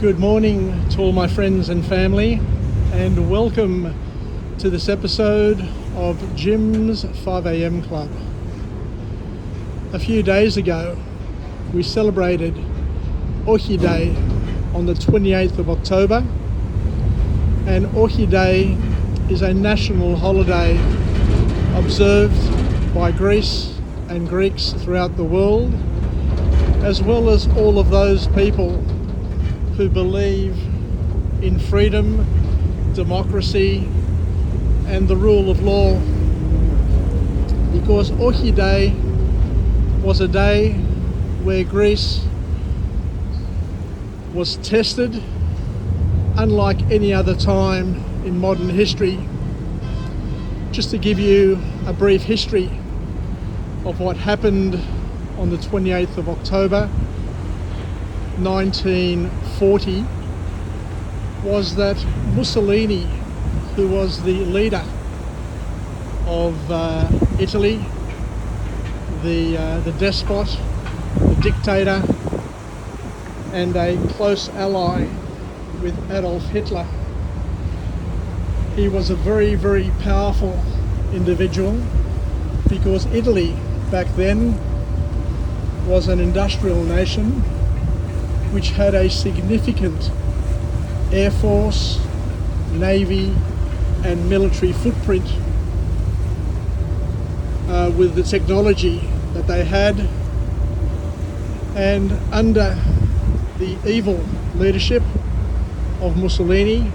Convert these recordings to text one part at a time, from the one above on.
Good morning to all my friends and family, and welcome to this episode of Jim's 5am Club. A few days ago, we celebrated Ohi Day on the 28th of October, and Ohi Day is a national holiday observed by Greece and Greeks throughout the world, as well as all of those people who believe in freedom, democracy, and the rule of law. Because Ohi Day was a day where Greece was tested unlike any other time in modern history. Just to give you a brief history of what happened on the 28th of October 1940, was that Mussolini, who was the leader of Italy, the despot, the dictator, and a close ally with Adolf Hitler. He was a very, very powerful individual because Italy back then was an industrial nation which had a significant air force, navy, and military footprint with the technology that they had. And under the evil leadership of Mussolini,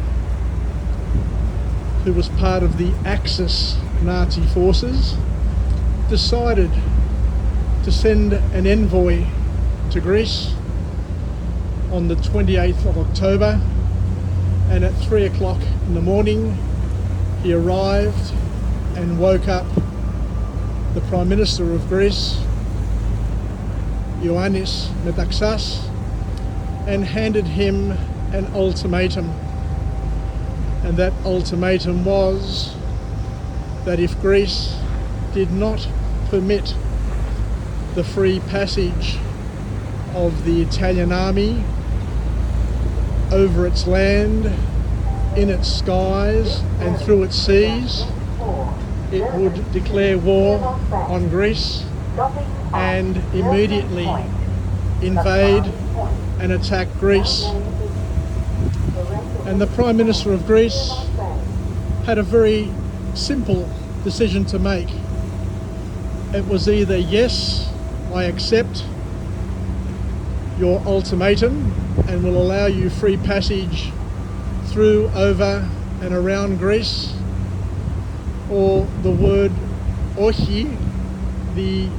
who was part of the Axis Nazi forces, decided to send an envoy to Greece on the 28th of October, and at 3 o'clock in the morning he arrived and woke up the Prime Minister of Greece, Ioannis Metaxas, and handed him an ultimatum. And that ultimatum was that if Greece did not permit the free passage of the Italian army over its land, in its skies, and through its seas, it would declare war on Greece and immediately invade and attack Greece. And the Prime Minister of Greece had a very simple decision to make. It was either, yes, I accept your ultimatum and will allow you free passage through, over and around Greece, or the word Ohi, the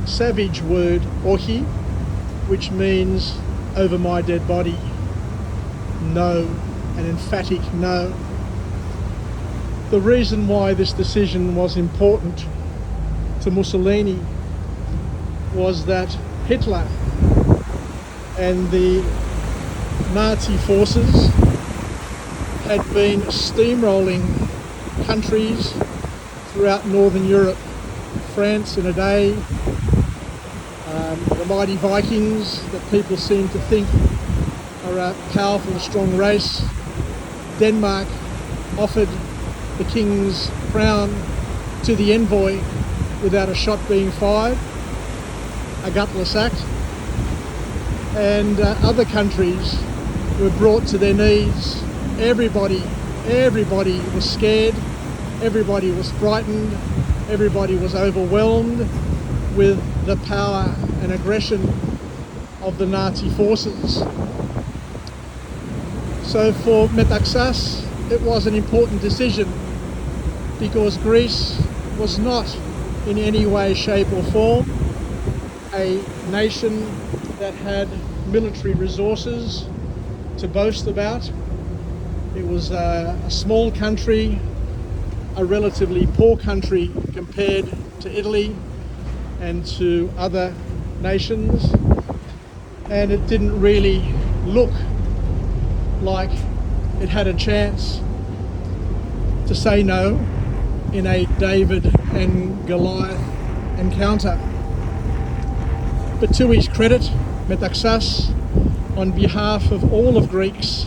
savage word Ohi, which means over my dead body. No, an emphatic no. The reason why this decision was important to Mussolini was that Hitler and the Nazi forces had been steamrolling countries throughout Northern Europe. France in a day, the mighty Vikings that people seem to think are a powerful, strong race. Denmark offered the king's crown to the envoy without a shot being fired, a gutless act. And other countries were brought to their knees. Everybody was scared, everybody was frightened, everybody was overwhelmed with the power and aggression of the Nazi forces. So for Metaxas, it was an important decision because Greece was not in any way, shape or form a nation that had military resources to boast about. It was a small country, a relatively poor country compared to Italy and to other nations, and it didn't really look like it had a chance to say no in a David and Goliath encounter. But to his credit, Metaxas on behalf of all of Greeks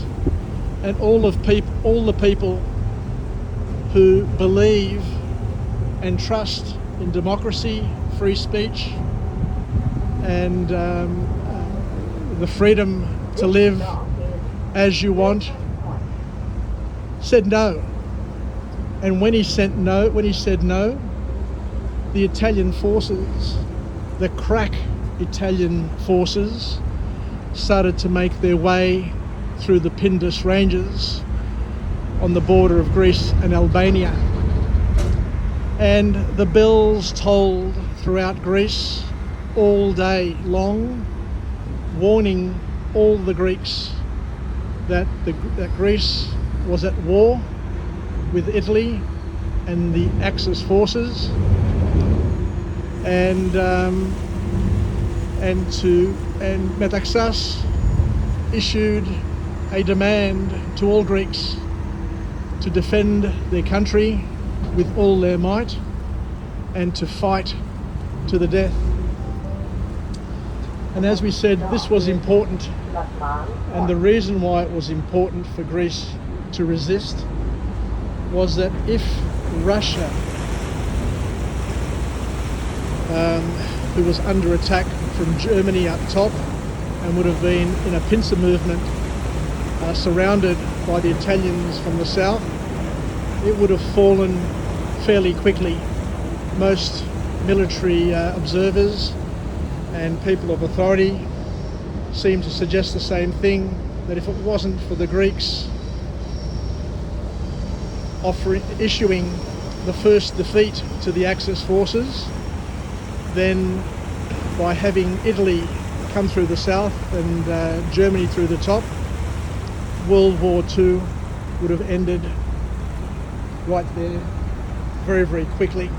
and all the people who believe and trust in democracy, free speech, and the freedom to live as you want, said no. And when he said no, the Italian forces, the crack Italian forces, started to make their way through the Pindus Ranges on the border of Greece and Albania. And the bells tolled throughout Greece all day long, warning all the Greeks that Greece was at war with Italy and the Axis forces, and Metaxas issued a demand to all Greeks to defend their country with all their might and to fight to the death. And as we said, this was important, and the reason why it was important for Greece to resist was that if Russia, who was under attack from Germany up top and would have been in a pincer movement surrounded by the Italians from the south, it would have fallen fairly quickly. Most military observers and people of authority seem to suggest the same thing, that if it wasn't for the Greeks issuing the first defeat to the Axis forces, then by having Italy come through the south and Germany through the top, World War II would have ended right there very, very quickly.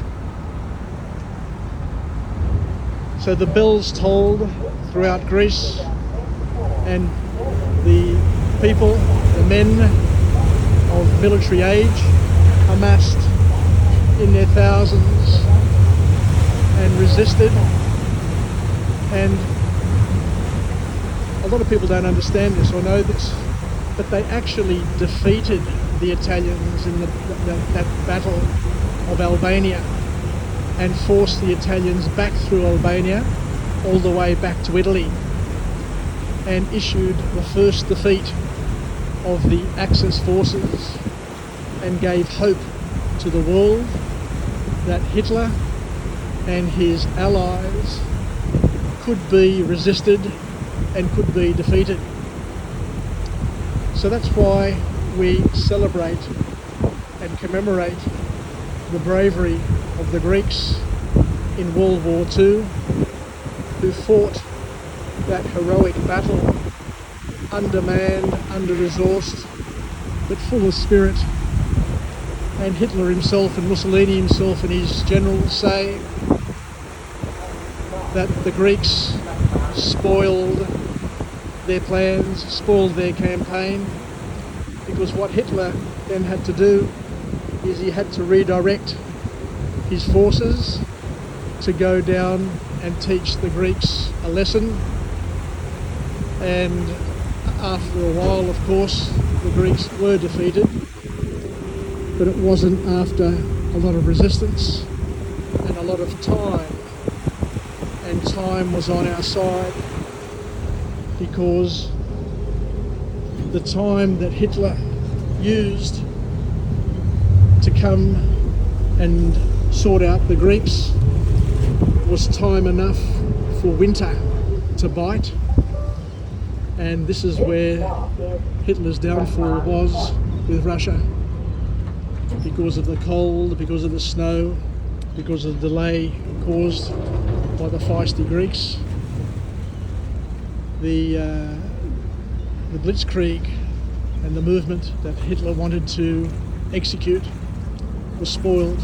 So the bells tolled throughout Greece, and the people, the men of military age, amassed in their thousands and resisted. And a lot of people don't understand this or know this, but they actually defeated the Italians in that battle of Albania and forced the Italians back through Albania all the way back to Italy, and issued the first defeat of the Axis forces, and gave hope to the world that Hitler and his allies could be resisted and could be defeated. So that's why we celebrate and commemorate the bravery of the Greeks in World War II, who fought that heroic battle, undermanned, under-resourced, but full of spirit. And Hitler himself and Mussolini himself and his generals say that the Greeks spoiled their plans, spoiled their campaign, because what Hitler then had to do is he had to redirect his forces to go down and teach the Greeks a lesson. And after a while, of course, the Greeks were defeated, but it wasn't after a lot of resistance and a lot of time. And time was on our side, because the time that Hitler used to come and sort out the Greeks was time enough for winter to bite. And this is where Hitler's downfall was with Russia, because of the cold, because of the snow, because of the delay caused by the feisty Greeks. The Blitzkrieg and the movement that Hitler wanted to execute was spoiled,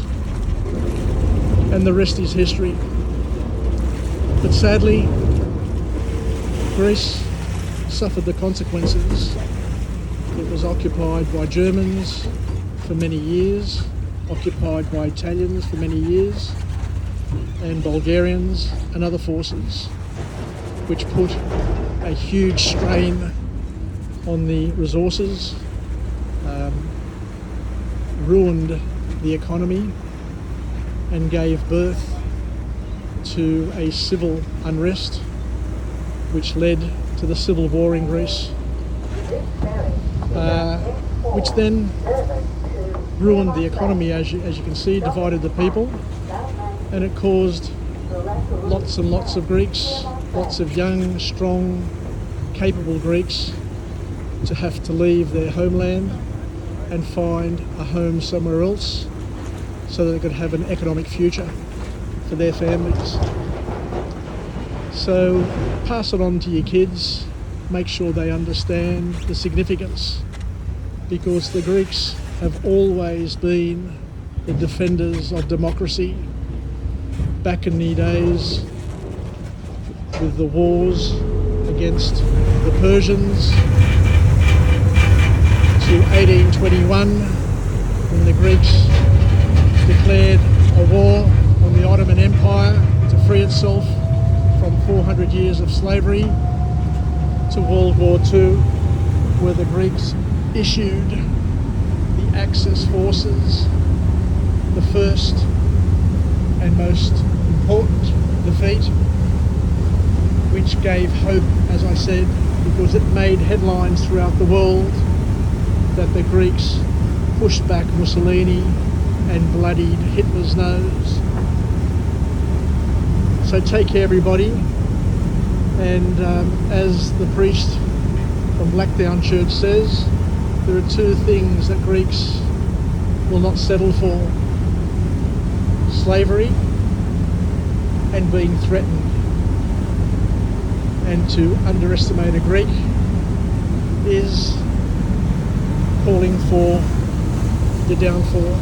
and the rest is history. But sadly, Greece suffered the consequences. It was occupied by Germans for many years, occupied by Italians for many years, and Bulgarians and other forces, which put a huge strain on the resources, ruined the economy, and gave birth to a civil unrest which led to the civil war in Greece, which then ruined the economy, as you can see, divided the people, and it caused lots and lots of Greeks, lots of young, strong, capable Greeks to have to leave their homeland and find a home somewhere else so that they could have an economic future for their families. So pass it on to your kids, make sure they understand the significance, because the Greeks have always been the defenders of democracy. Back in the days with the wars against the Persians, to 1821, when the Greeks declared a war on the Ottoman Empire to free itself from 400 years of slavery, to World War II, where the Greeks issued the Axis forces the first and most important defeat, which gave hope, as I said, because it made headlines throughout the world that the Greeks pushed back Mussolini and bloodied Hitler's nose. So take care, everybody. And as the priest from Blackdown Church says, there are two things that Greeks will not settle for: slavery and being threatened. And to underestimate a Greek is calling for the downfall.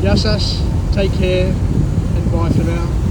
Yassas, take care, and bye for now.